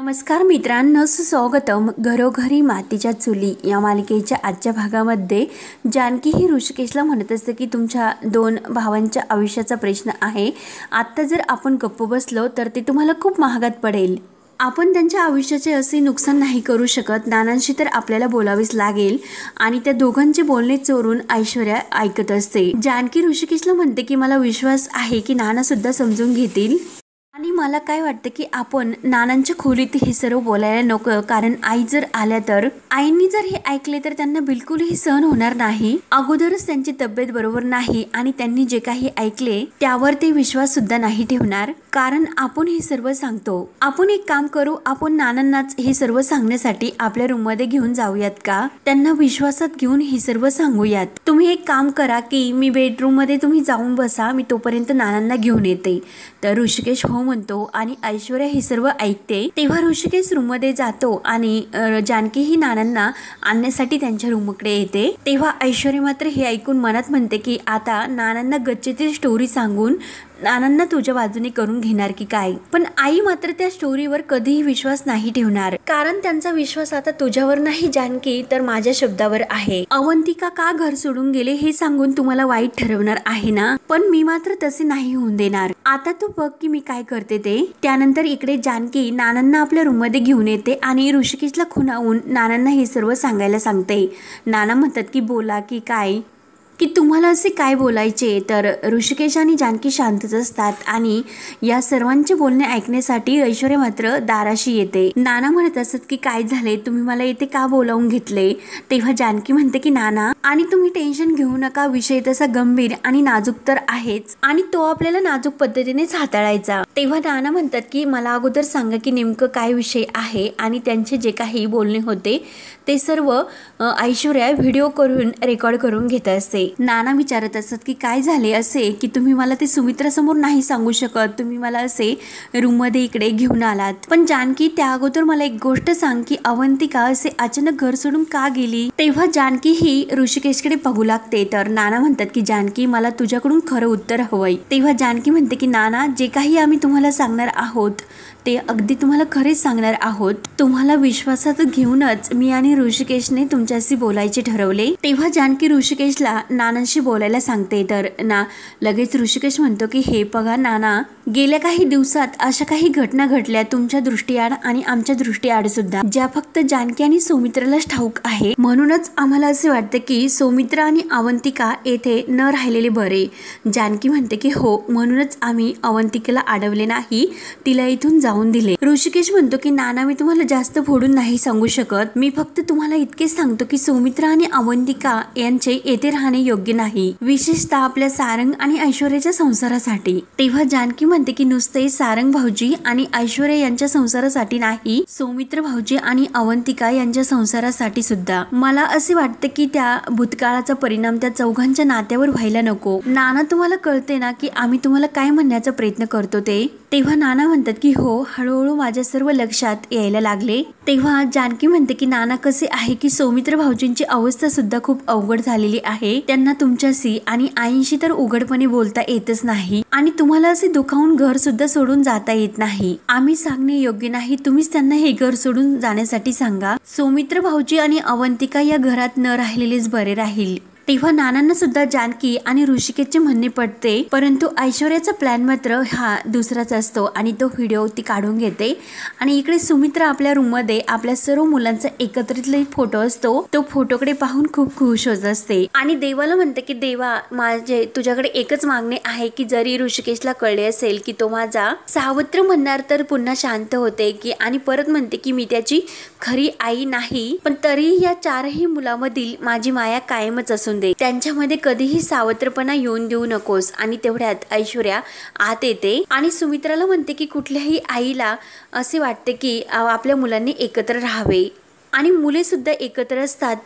नमस्कार मित्रांनो, स्वागतम घरोघरी मातीच्या चुली या मालिकेच्या आजच्या भागामध्ये जानकी ही ऋषिकेशला म्हणत असते की तुमच्या दोन भावांच्या आयुष्याचा प्रश्न आहे. आत्ता जर आपण गप्प बसलो तर ते तुम्हाला खूप महागात पडेल. आपण त्यांच्या आयुष्याचे असे नुकसान नाही करू शकत. नानांशी तर आपल्याला बोलावेच लागेल आणि त्या दोघांचे बोलणे चोरून ऐश्वर्या ऐकत असते. जानकी ऋषिकेशला म्हणते की मला विश्वास आहे की नाना सुद्धा समजून घेतील आणि मला काय वाटतं की आपण नानांच्या खोलीत हे सर्व बोलायला नको, कारण आई जर आल्या तर आईंनी जर हे ऐकले तर त्यांना बिलकुलही सहन होणार नाही. अगोदरच त्यांची तब्येत बरोबर नाही आणि त्यांनी जे काही ऐकले त्यावर ते विश्वास सुद्धा नाही ठेवणार, कारण आपण हे सर्व सांगतो. आपण एक काम करू, आपण नानांनाच हे सर्व सांगण्यासाठी आपल्या रूम मध्ये घेऊन जाऊयात का? त्यांना विश्वासात घेऊन हे सर्व सांगूयात. तुम्ही एक काम करा की मी बेडरूम मध्ये तुम्ही जाऊन बसा, मी तोपर्यंत नानांना घेऊन येते. तर ऋषिकेश हो म्हणतो आणि ऐश्वर्या हे सर्व ऐकते. तेव्हा ऋषिकेश रूम मध्ये जातो आणि जानकी ही नानांना आणण्यासाठी त्यांच्या रूमकडे येते. तेव्हा ऐश्वर्या मात्र हे ऐकून मनात म्हणते की आता नानांना गच्चीची स्टोरी सांगून नानांना तुझ्या बाजूने करून घेणार की काय. पण आई मात्र त्या स्टोरीवर कधीही विश्वास नाही ठेवणार, कारण त्यांचा विश्वास आता तुझ्यावर नाही जानकी तर माझ्या शब्दावर आहे. अवंतिका का घर सोडून गेले हे सांगून तुम्हाला वाईट ठरवणार आहे ना, पण मी मात्र तसे नाही होऊन देणार. आता तू बघ की मी काय करते ते. त्यानंतर इकडे जानकी नानांना आपल्या रूम मध्ये घेऊन येते आणि ऋषिकेशला खुणावून नानांना हे सर्व सांगायला सांगते. नाना म्हणतात की बोला की काय, की तुम्हाला असे काय बोलायचे. तर ऋषिकेश आणि जानकी शांतच असतात आणि या सर्वांचे बोलणे ऐकण्यासाठी ऐश्वर्या मात्र दाराशी येते. नाना म्हणत असत की काय झाले, तुम्ही मला इथे का बोलावून घेतले. तेव्हा जानकी म्हणते की नाना आणि तुम्ही टेन्शन घेऊ नका, विषय तसा गंभीर आणि नाजूक तर आहेच आणि तो आपल्याला नाजूक पद्धतीनेच हाताळायचा. तेव्हा नाना म्हणतात की मला अगोदर सांगा की नेमकं काय विषय आहे, आणि त्यांचे जे काही बोलणे होते ते सर्व ऐश्वर्या व्हिडिओ करून रेकॉर्ड करून घेत असते. नाना विचारत असतात की काय झाले असे की तुम्ही मला ते सुमित्रा समोर नाही सांगू शकत, तुम्ही मला असे रूम मध्ये इकडे घेऊन आलात. पण जानकी त्या अगोदर मला एक गोष्ट सांग की अवंतिका असे अचानक घर सोडून का गेली. तेव्हा जानकी ही ऋषिकेशकडे बघू लागते. तर नाना म्हणतात की जानकी मला तुझ्याकडून खरं उत्तर हवंय. तेव्हा जानकी म्हणते की नाना जे काही आम्ही तुम्हाला सांगणार आहोत ते अगदी तुम्हाला खरेच सांगणार आहोत. तुम्हाला विश्वासात घेऊनच मी आणि ऋषिकेशने तुमच्याशी बोलायचे ठरवले. तेव्हा जानकी ऋषिकेशला नानांशी बोलायला सांगते. तर लगेच ऋषिकेश म्हणतो की हे बघा नाना, गेल्या काही दिवसात अशा काही घटना घडल्या तुमच्या दृष्टीआड आणि आमच्या दृष्टीआड सुद्धा, ज्या फक्त जानकी आणि सौमित्रालाच ठाऊक आहे. म्हणूनच आम्हाला असे वाटते की सौमित्रा आणि अवंतिका येथे न राहिलेले बरे. जानकी म्हणते की हो, म्हणूनच आम्ही अवंतिकेला अडवले नाही, तिला इथून जाऊन दिले. ऋषिकेश म्हणतो की नाना मी तुम्हाला जास्त फोडून नाही सांगू शकत, मी फक्त तुम्हाला इतकेच सांगतो की सौमित्रा आणि अवंतिका यांचे येथे राहणे योग्य नाही, विशेषतः आपल्या सारंग आणि ऐश्वर्याच्या संसारासाठी. तेव्हा जानकी म्हणते की नुसते सारंग भाऊजी आणि ऐश्वर्या यांच्या संसारासाठी नाही, सौमित्र भाऊजी आणि अवंतिका यांच्या संसारासाठी सुद्धा. मला असे वाटते की त्या भूतकाळाचा परिणाम त्या चौघांच्या नात्यावर व्हायला नको. नाना तुम्हाला कळते ना की आम्ही तुम्हाला काय म्हणण्याचा प्रयत्न करतो ते. तेव्हा नाना म्हणतात की हो, हळूहळू माझ्या सर्व लक्षात यायला लागले. तेव्हा जानकी म्हणते की नाना कसे आहे की सौमित्र भाऊजींची अवस्था सुद्धा खूप अवघड झालेली आहे. त्यांना तुमच्याशी आणि आईंशी तर उघडपणे बोलता येतच नाही आणि तुम्हाला असे दुखावून घर सुद्धा सोडून जाता येत नाही. आम्ही सांगणे योग्य नाही, तुम्हीच त्यांना हे घर सोडून जाण्यासाठी सांगा. सौमित्र भाऊजी आणि अवंतिका या घरात न राहिलेलेच बरे राहील. तेव्हा नानांना सुद्धा जानकी आणि ऋषिकेशचे म्हणणे पडते, परंतु ऐश्वर्याचा प्लॅन मात्र हा दुसराच असतो आणि तो व्हिडिओ ती काढून घेते. आणि इकडे सुमित्रा आपल्या रूम मध्ये आपल्या सर्व मुलांचा एकत्रित फोटो असतो, तो फोटोकडे पाहून खूप खुश होत असते आणि देवाला म्हणते की देवा, माझे तुझ्याकडे एकच मागणे आहे की जरी ऋषिकेशला कळले असेल की तो माझा सावत्र म्हणणार तर पुन्हा शांत होते की, आणि परत म्हणते की मी त्याची खरी आई नाही, पण तरीही या चारही मुलांमधील माझी माया कायमच असून दे, त्यांच्यामध्ये कधीही सावत्रपणा येऊन देऊ नकोस. आणि तेवढ्यात ऐश्वर्या आत येते आणि सुमित्राला म्हणते की कुठल्याही आईला असे वाटते की आपल्या मुलांनी एकत्र राहावे आणि मुले सुद्धा एकत्र असतात,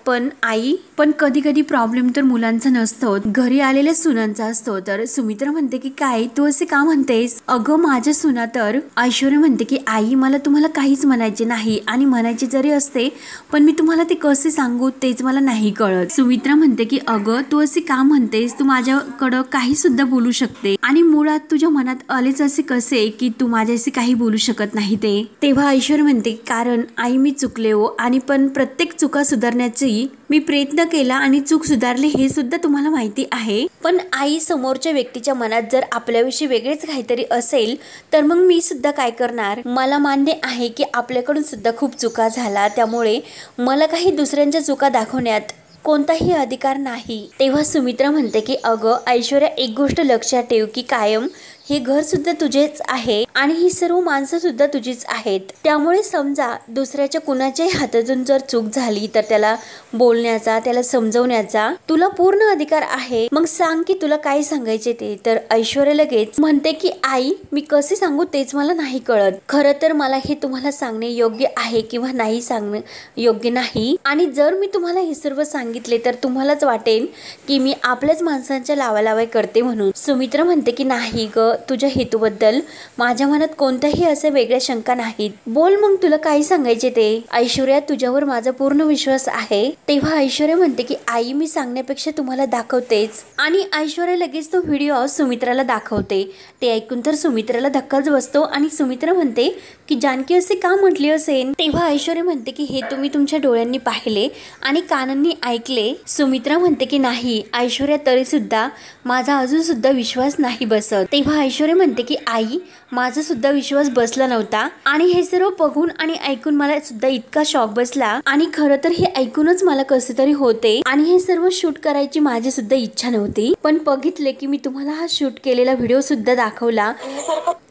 पण कधी कधी प्रॉब्लेम तर मुलांचा नसतो, घरी आलेल्या सुनांचा असतो. तर सुमित्रा म्हणते की काय तू असे का म्हणतेस? अगं माझ्या सुना तर ऐश्वर्या म्हणते की आई मला तुम्हाला काहीच म्हणायचे नाही, आणि म्हणायचे जरी असते पण मी तुम्हाला ते कसे सांगू तेच मला नाही कळत. सुमित्रा म्हणते की अगं तू असे का म्हणतेस? तू माझ्याकडं काही सुद्धा बोलू शकते, आणि मुळात तुझ्या मनात आलेच असे कसे की तू माझ्याशी काही बोलू शकत नाही ते? तेव्हा ऐश्वर्या म्हणते कारण आई मी चुकले हो, आणि पण प्रत्येक चुका सुधारण्याची मी प्रयत्न केला आणि चूक सुधारली हे सुद्धा तुम्हाला माहिती आहे. पण आई समोरच्या व्यक्तीच्या मनात जर आपल्याविषयी वेगळेच काहीतरी असेल तर मग मी सुद्धा काय करणार? मला मान्य आहे की आपल्याकडून सुद्धा खूप चुका झाला, त्यामुळे मला काही दुसऱ्यांच्या चुका दाखवण्यात कोणताही अधिकार नाही. तेव्हा सुमित्रा म्हणते की अगं ऐश्वर्या एक गोष्ट लक्षात ठेव की कायम हे घर सुद्धा तुझेच आहे आणि ही सर्व माणसं सुद्धा तुझीच आहेत. त्यामुळे समजा दुसऱ्याच्या कुणाच्याही हातातून जर चूक झाली तर त्याला बोलण्याचा, त्याला समजवण्याचा तुला पूर्ण अधिकार आहे. मग सांग की तुला काय सांगायचे ते? तर ऐश्वर्या लगेच म्हणते की आई मी कसे सांगू तेच मला नाही कळत. खरं तर मला हे तुम्हाला सांगणे योग्य आहे किंवा नाही सांगणे योग्य नाही, आणि जर मी तुम्हाला हे सर्व सांगितले तर तुम्हालाच वाटेल की मी आपल्याच माणसांच्या लावालावाय करते म्हणून. सुमित्रा म्हणते की नाही ग, तुझ्या हेतूबद्दल माझ्या मनात कोणत्याही असे वेगळ्या शंका नाहीत. बोल मग तुला काय सांगायचे ते? ऐश्वर्या तुझ्यावर माझा पूर्ण विश्वास आहे. तेव्हा ऐश्वर्या म्हणते की आई मी सांगण्यापेक्षा तुम्हाला दाखवतेच, आणि ऐश्वर्या लगेच तो व्हिडिओ सुमित्राला दाखवते. ते ऐकून तर सुमित्राला धक्काच बसतो, आणि सुमित्रा म्हणते की जानकी असे का म्हटली असेल? तेव्हा ऐश्वर्या म्हणते की हे तुम्ही तुमच्या डोळ्यांनी पाहिले आणि कानांनी ऐकले. सुमित्रा म्हणते की नाही ऐश्वर्या, तरी सुद्धा माझा अजून सुद्धा विश्वास नाही बसत. तेव्हा ऐश्वर्या म्हणते की आई माझा सुद्धा विश्वास बसला नव्हता, आणि हे सर्व बघून आणि ऐकून मला सुद्धा इतका शॉक बसला, आणि खरं तर हे ऐकूनच मला कसे तरी होते, आणि हे सर्व शूट करायची माझी सुद्धा इच्छा नव्हती. पण बघितले की मी तुम्हाला हा शूट केलेला व्हिडिओ सुद्धा दाखवला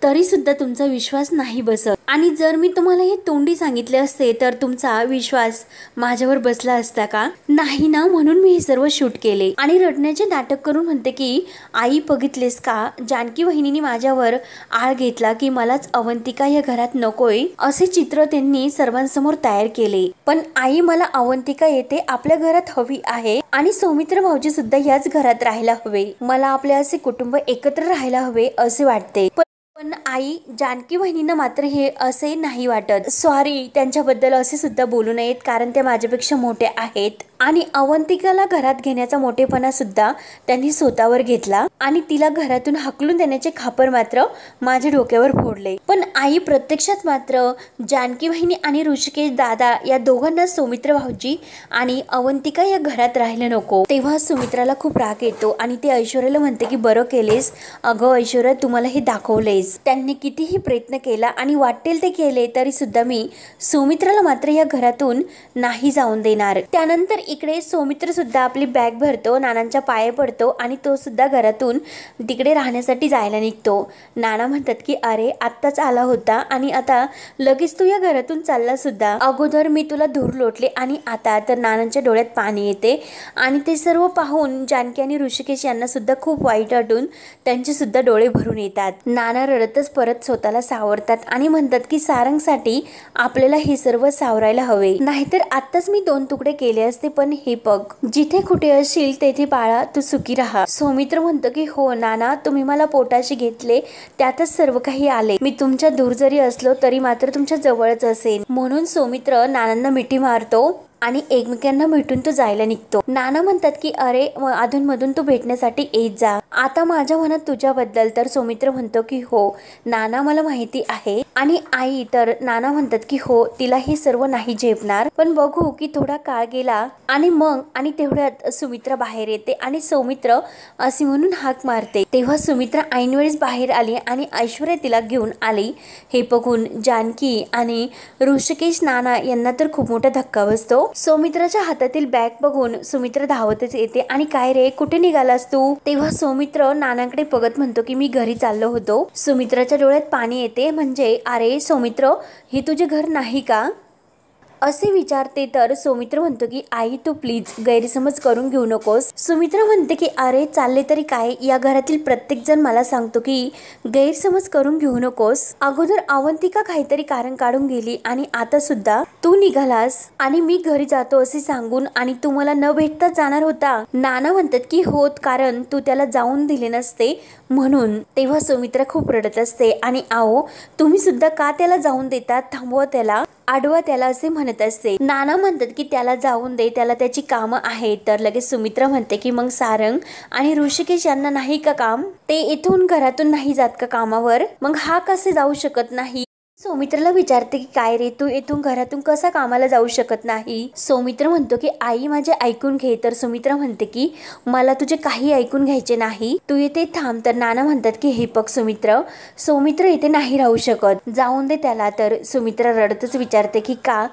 तरी सुद्धा तुमचा विश्वास नाही बसत, आणि जर मी तुम्हाला हे तोंडी सांगितले असते तर तुमचा विश्वास माझ्यावर बसला असता का? नाही ना, म्हणून मी हे सर्व शूट केले. आणि रडण्याचे नाटक करून म्हणते की आई बघितलेस का, जानकी वहिनीने माझ्यावर आळ घेतला की मलाच अवंतिका या घरात नकोय असे चित्र त्यांनी सर्वांसमोर तयार केले. पण आई मला अवंतिका येते आपल्या घरात हवी आहे, आणि सौमित्र भाऊजी सुद्धा याच घरात राहायला हवे. मला आपले असे कुटुंब एकत्र राहायला हवे असे वाटते. पण आई जानकी बहिणींना मात्र हे असे नाही वाटत. सॉरी, त्यांच्याबद्दल असे सुद्धा बोलू नयेत कारण त्या माझ्यापेक्षा मोठ्या आहेत, आणि अवंतिकाला घरात घेण्याचा मोठेपणा सुद्धा त्यांनी स्वतःवर घेतला, आणि तिला घरातून हाकलून देण्याचे खापर मात्र माझ्या डोक्यावर फोडले. पण आई प्रत्यक्षात मात्र जानकी बहिणी आणि ऋषिकेश दादा या दोघांना सौमित्र भाऊजी आणि अवंतिका या घरात राहायला नको. तेव्हा सुमित्राला खूप राग येतो, आणि ते ऐश्वर्याला म्हणते की बरं केलेस अगं ऐश्वर्या, तुम्हाला हे दाखवलेस. त्यांनी कितीही प्रयत्न केला आणि वाटेल ते केले तरी सुद्धा मी सौमित्राला मात्र या घरातून नाही जाऊन देणार. त्यानंतर इकडे सौमित्र सुद्धा आपली बॅग भरतो, नानांच्या पाया पडतो, आणि तो सुद्धा घरातून तिकडे राहण्यासाठी जायला निघतो. नाना म्हणतात की अरे आत्ताच आला होता आणि आता लगेच तू या घरातून चालला सुद्धा. अगोदर मी तुला धूर लोटले आणि आता तर नानांच्या डोळ्यात पाणी येते, आणि ते सर्व पाहून जानकी आणि ऋषिकेश यांना सुद्धा खूप वाईट वाटून त्यांचे सुद्धा डोळे भरून येतात. नाना रडतच परत स्वतःला सावरतात आणि म्हणतात की सारंगसाठी आपल्याला हे सर्व सावरायला हवे, नाहीतर आत्ताच मी 2 तुकडे केले असते. पण हे बघ, जिथे कुठे असशील तेथे बाळा तू सुखी राहा. सौमित्र म्हणतो की हो नाना, तुम्ही मला पोटाशी घेतले त्यातच सर्व काही आले. मी तुमच्या दूर जरी असलो तरी मात्र तुमच्या जवळच असेल. म्हणून सौमित्र नानांना मिठी मारतो आणि एकमेकांना भेटून तो जायला निघतो. नाना म्हणतात की अरे अधूनमधून तू भेटण्यासाठी येत जा, आता माझ्या मनात तुझ्याबद्दल. तर सौमित्र म्हणतो की हो नाना मला माहिती आहे. आणि आई तर नाना म्हणतात की हो तिला हे सर्व नाही झेपणार, पण बघू की थोडा काळ गेला आणि मग. आणि तेवढ्यात सुमित्रा बाहेर येते आणि सौमित्र असे म्हणून हाक मारते. तेव्हा सुमित्रा ऐनवेळीच बाहेर आली आणि ऐश्वर्या तिला घेऊन आली. हे बघून जानकी आणि ऋषिकेश नाना यांना तर खूप मोठा धक्का बसतो. सौमित्राच्या हातातील बॅग बघून सुमित्रा धावतच येते आणि काय रे कुठे निघालास तू? तेव्हा सौमित्र नानांकडे बघत म्हणतो की मी घरी चाललो होतो. सुमित्राच्या डोळ्यात पाणी येते, म्हणजे अरे सौमित्र हे तुझे घर नाही का? असे विचारते तर सौमित्र म्हणतो की आई तू प्लीज गैरसमज करून घेऊ नकोस। सुमित्रा म्हणते की अरे चालले तरी काय, या घरातील प्रत्येक जण मला सांगतो की गैरसमज करून घेऊ नकोस। अगोदर अवंतिका काहीतरी कारण काढून गेली आणि आता सुद्धा तू निघालास आणि मी घरी जातो असे सांगून आणि तू मला न भेटता जाणार होता। नाना म्हणतात की होत, कारण तू त्याला जाऊन दिले नसते म्हणून। तेव्हा सुमित्रा खूप रडत असते आणि आओ तुम्ही सुद्धा का त्याला जाऊन देतात, थांबवा त्याला, आडवा त्याला असे म्हणत असते। नाना म्हणतात की त्याला जाऊन दे, त्याला त्याची कामं आहेत। तर लगेच सुमित्रा म्हणते की मग सारंग आणि ऋषिकेश यांना नाही का काम, ते इथून घरातून नाही जात का कामावर, मग हा कसे जाऊ शकत नाही। सौमित्राला विचारते की काय रे, तू इथून घरातून कसा कामाला जाऊ शकत नाही। सौमित्र म्हणतो की आई माझे ऐकून घे। तर सुमित्रा म्हणते की मला तुझे काही ऐकून घ्यायचे नाही, तू इथे थांब। तर नाना म्हणतात की हे बघ सौमित्र इथे नाही राहू शकत, जाऊन दे त्याला। तर सुमित्रा रडतच विचारते की का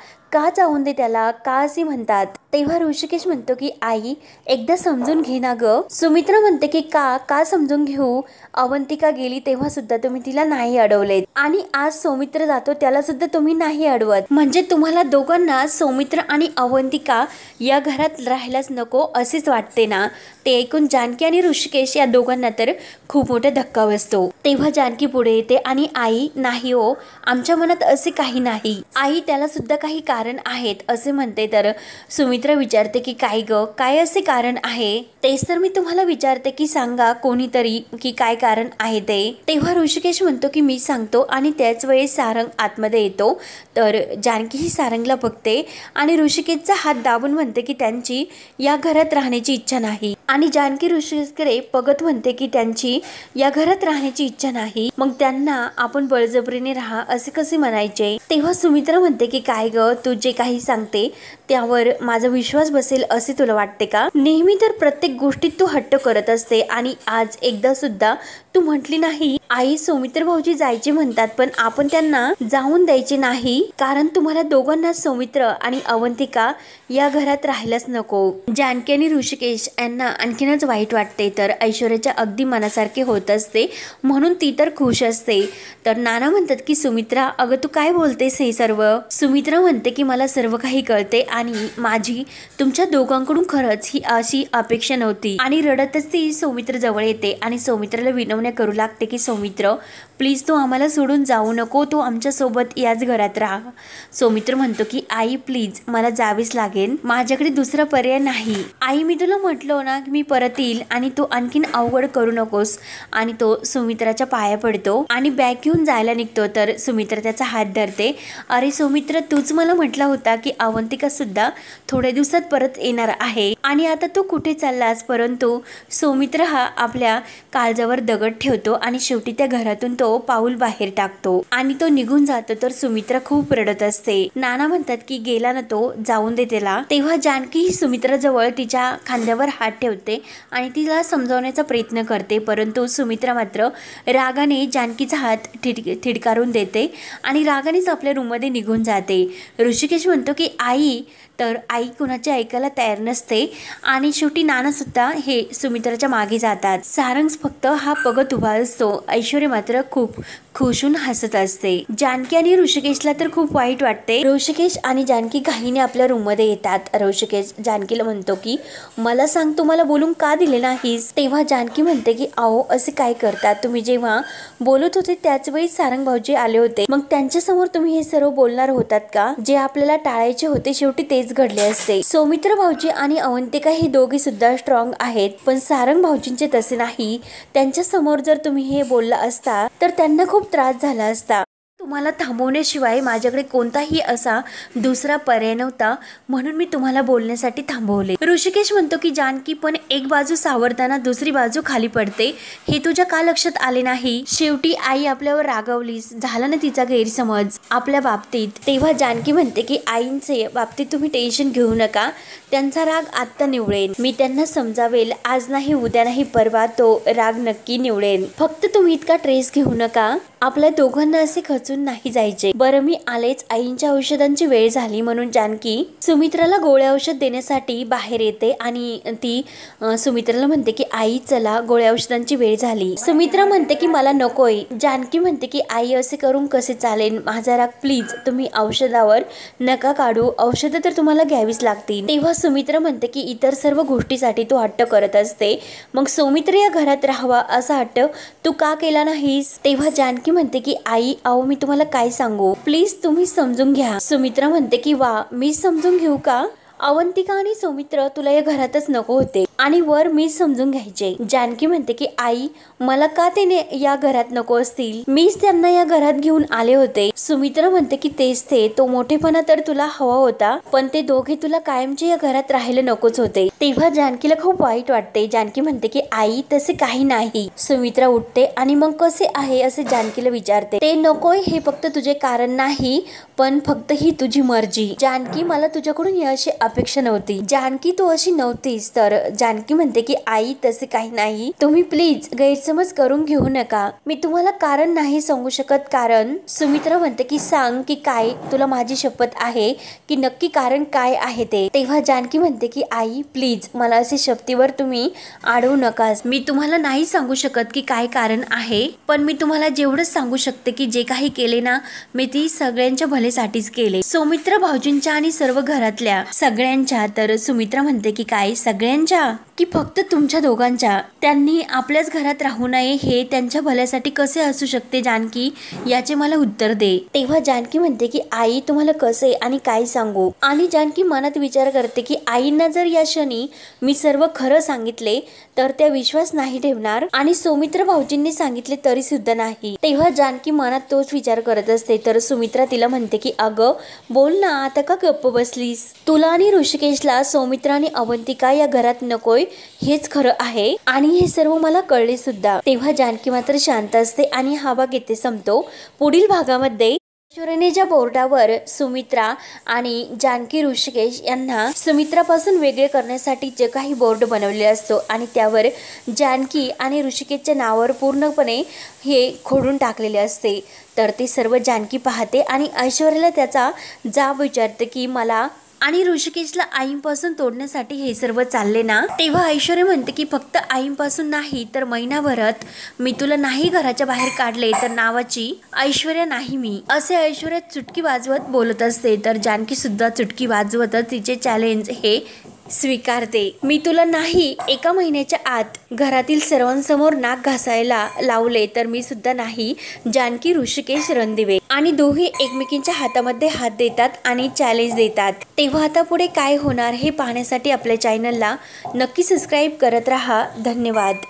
जाऊन दे त्याला, का असे म्हणतात। तेव्हा ऋषिकेश म्हणतो की आई एकदा समजून घे ना ग। सुमित्रा म्हणते की का समजून घेऊ, अवंतिका गेली तेव्हा सुद्धा तुम्ही तिला नाही अडवलेत आणि आज सौमित्र जातो त्याला सुद्धा तुम्ही नाही अडवत, म्हणजे तुम्हाला दोघांना सौमित्र आणि अवंतिका या घरात राहायलाच नको असेच वाटते ना। ते ऐकून जानकी आणि ऋषिकेश या दोघांना तर खूप मोठा धक्का बसतो। तेव्हा जानकी पुढे येते आणि आई नाही हो, आमच्या मनात असे काही नाही आई, त्याला सुद्धा काही कारण आहेत असे म्हणते। तर सुमित्रा विचारते की काय ग, काय असे कारण आहे, तेच तर मी तुम्हाला विचारते की सांगा कोणीतरी की काय कारण आहे ते। तेव्हा ऋषिकेश म्हणतो की मी सांगतो आणि त्याच वेळेस सारंग आतमध्ये येतो। तर जानकी ही सारंगला बघते आणि ऋषिकेशचा हात दाबून म्हणते की त्यांची या घरात राहण्याची इच्छा नाही आणि जानकी ऋषिकेशकडे बघत म्हणते की त्यांची या घरात राहण्याची इच्छा नाही, मग त्यांना आपण बळजबरीने राहा असे कसे म्हणायचे। तेव्हा सुमित्रा म्हणते की काय ग, तू जे काही सांगते त्यावर माझा विश्वास बसेल असे तुला वाटते का, नेहमी तर प्रत्येक गोष्टीत तू हट्ट करत असते आणि आज एकदा सुद्धा तू म्हटली नाही आई सौमित्र भाऊजी जायचे म्हणतात पण आपण त्यांना जाऊन द्यायचे नाही, कारण तुम्हाला दोघांना सौमित्र आणि अवंतिका या घरात राहायलाच नको। जानकी आणि ऋषिकेश यांना आणखीनच वाईट वाटते। तर ऐश्वर्याच्या अगदी मनासारखे होत असते म्हणून ती तर खुश असते। तर नाना म्हणतात की सुमित्रा अगं तू काय बोलतेस हे सर्व। सुमित्रा म्हणते की मला सर्व काही कळते आणि माझी तुमच्या दोघांकडून खरंच ही अशी अपेक्षा नव्हती आणि रडतच ती सौमित्र जवळ येते आणि सौमित्राला विनवण्या करू लागते की सौमित्र प्लीज तू आम्हाला सोडून जाऊ नको, तू आमच्या सोबत याच घरात राहा। सौमित्र म्हणतो की आई प्लीज मला जावेच लागेल, माझ्याकडे दुसरा पर्याय नाही। आई मी तुला म्हटलो ना की मी परत येईल आणि तू आणखीन अवघड करू नकोस। आणि तो सुमित्राच्या पाया पडतो आणि बॅग घेऊन जायला निघतो। तर सुमित्रा त्याचा हात धरते, अरे सौमित्र तूच मला म्हटला होता की अवंतिका सुद्धा थोड्या दिवसात परत येणार आहे आणि आता तू कुठे चाललास। परंतु सौमित्र हा आपल्या काळजावर दगड ठेवतो आणि शेवटी त्या घरातून तो पाऊल बाहेर टाकतो आणि तो निघून जातो। तर सुमित्रा खूप रडत असते। नाना म्हणतात की गेला ना तो, जाऊन दे त्याला। तेव्हा जानकी ही सुमित्रा जवळ तिच्या खांद्यावर हात ठेवते आणि तिला समजावण्याचा प्रयत्न करते, परंतु सुमित्रा मात्र रागाने जानकीचा हात थिडकारून देते आणि रागानेच आपल्या रूममध्ये निघून जाते। ऋषिकेश म्हणतो की आई, तर आई कुणाचे ऐकायला तयार नसते आणि शेवटी नाना सुद्धा हे सुमित्राच्या मागे जातात। सारंग फक्त हा बघत उभा असतो। ऐश्वर्या मात्र खूप खुशून हसत असते। जानकी आणि ऋषिकेशला तर खूप वाईट वाटते। ऋषिकेश आणि जानकी घाईने आपल्या रूम मध्ये येतात। ऋषिकेश जानकीला म्हणतो की मला सांग तू मला बोलून का दिले नाहीस। तेव्हा जानकी म्हणते की आओ असे काय करतात, तुम्ही जेव्हा बोलत होते त्याच वेळी सारंग भाऊजी आले होते, मग त्यांच्या समोर तुम्ही हे सर्व बोलणार होतात का, जे आपल्याला टाळायचे होते शेवटी तेच घडले असते। सौमित्र भाऊजी आणि अवंतिका हे दोघे सुद्धा स्ट्रॉंग आहेत, पण सारंग भाऊजींचे तसे नाही। त्यांच्या समोर जर तुम्ही हे बोलला असता तर त्यांना खूप त्रास झाला असता। तुम्हाला थांबवण्याशिवाय माझ्याकडे कोणताही असा दुसरा पर्याय नव्हता, म्हणून मी तुम्हाला बोलण्यासाठी थांबवले। ऋषिकेश म्हणतो की जानकी पण एक बाजू सावरताना दुसरी बाजू खाली पडते, हे तुझ्या का लक्षात आले नाही। शेवटी आई आपल्यावर रागावलीस, झाला ना तिचा गैरसमज आपल्या बाबतीत। तेव्हा जानकी म्हणते की आईंचे बाबतीत तुम्ही टेन्शन घेऊ नका, त्यांचा राग आत्ता निवळेल, मी त्यांना समजावेल, आज नाही उद्या नाही परवा तो राग नक्की निवळेल, फक्त तुम्ही इतका ट्रेस घेऊ नका। आपल्या दोघांना असे खचून नाही जायचे. बरं मी आलेच, आईंच्या औषधांची वेळ झाली म्हणून जानकी सुमित्राला गोळ्या औषध देण्यासाठी बाहेर येते आणि ती सुमित्राला म्हणते की आई चला गोळ्या औषधांची वेळ झाली. सुमित्रा म्हणते की मला नकोय. जानकी म्हणते की आई असे करून कसे चालेल, माझा राग प्लीज तुम्ही औषधावर नका काढू, औषधं तर तुम्हाला घ्यावीच लागतील. तेव्हा सुमित्रा म्हणते की इतर सर्व गोष्टीसाठी तू हट्ट करत असते, मग सौमित्र या घरात राहावा असा हट्ट तू का केला नाहीस. तेव्हा जानकी म्हणते की आई अहो मी तुम्हाला काय सांगू, प्लीज तुम्ही समजून घ्या. सुमित्रा म्हणते की वा मी समजून घेऊ का, अवंतिका आणि सौमित्र तुला या घरातच नको होते आणि वर मी समजून घ्यायचे. जानकी म्हणते की आई मला का त्याने या घरात नको असतील, मीच त्यांना या घरात घेऊन आले होते. सुमित्रा म्हणते की तेच ते, तो मोठेपणा तर तुला हवा होता पण ते दोघे तुला कायमचे या घरात राहायला नकोच होते. तेव्हा जानकीला खूप वाईट वाटते. जानकी म्हणते की आई तसे काही नाही. सुमित्रा उठते आणि मग कसे आहे असे जानकीला विचारते. ते नकोय हे फक्त तुझे कारण नाही पण फक्त ही तुझी मर्जी. जानकी मला तुझ्याकडून याची अपेक्षा नव्हती. जानकी तू अशी नव्हतीस. तर जानकी म्हणते की आई तसे काही नाही, तुम्ही प्लीज गैरसमज करून घेऊ नका, मी तुम्हाला कारण नाही सांगू शकत. कारण सुमित्रा म्हणते की सांग की काय, तुला माझी शपथ आहे की नक्की कारण काय आहे ते. तेव्हा जानकी म्हणते की आई प्लीज मला असे शपथीवर तुम्ही अडवू नका, मी तुम्हाला नाही सांगू शकत की काय कारण आहे पण मी तुम्हाला जेवढंच सांगू शकते की जे काही केले ना मी ती सगळ्यांच्या भलेसाठीच केले, सौमित्र भाऊजींच्या आणि सर्व घरातल्या सगळ्यांच्या. तर सुमित्रा म्हणते की काय सगळ्यांच्या की फक्त तुमच्या दोघांच्या, त्यांनी आपल्याच घरात राहू नये हे त्यांच्या भल्यासाठी कसे असू शकते जानकी, याचे मला उत्तर दे. तेव्हा जानकी म्हणते की आई तुम्हाला कसे आणि काय सांगू. आणि जानकी मनात विचार करते की आईंना जर या क्षणी मी सर्व खरं सांगितले तर त्या विश्वास नाही ठेवणार आणि सौमित्र भाऊजींनी सांगितले तरी सुद्धा नाही. तेव्हा जानकी मनात तोच विचार करत असते. तर सुमित्रा तिला म्हणते की अगं बोल ना, आता का गप्प बसलीस, तुला आणि ऋषिकेशला सौमित्र आणि अवंतिका या घरात नकोय हेच खरं आहे आणि हे सर्व मला कळले सुद्धा. तेव्हा जानकी मात्र शांत असते आणि हा भाग येथे संपतो. पुढील भागामध्ये ऐश्वर्याच्या बोर्डावर सुमित्रा आणि जानकी ऋषिकेश यांना सुमित्रापासून वेगळे करण्यासाठी जे काही बोर्ड बनवलेला असतो आणि त्यावर जानकी आणि ऋषिकेशच्या नावावर पूर्णपणे हे खोडून टाकलेले असते. तर ते सर्व जानकी पाहते आणि ऐश्वर्याला त्याचा जाब विचारते की मला आणि ऋषिकेशला आईंपासून तोडण्यासाठी हे सर्व चालले ना. तेव्हा ऐश्वर्या म्हणते की फक्त आईंपासून नाही तर महिनाभरात मी तुला नाही घराच्या बाहेर काढले तर नावाची ऐश्वर्या नाही मी, असे ऐश्वर्या चुटकी वाजवत बोलत असते. तर जानकी सुद्धा चुटकी वाजवतच तिचे चॅलेंज हे स्वीकारते. मी तुला नाही एका महिन्याच्या आत घरातील सर्वांसमोर नाक घासायला लावले तर मी सुद्धा नाही. जानकी ऋषिकेश रणदिवे आणि दोघे एकमेकींच्या हातामध्ये हात देतात आणि चॅलेंज देतात. तेव्हा आता पुढे काय होणार हे पाहण्यासाठी आपल्या चॅनलला नक्की सबस्क्राईब करत राहा. धन्यवाद.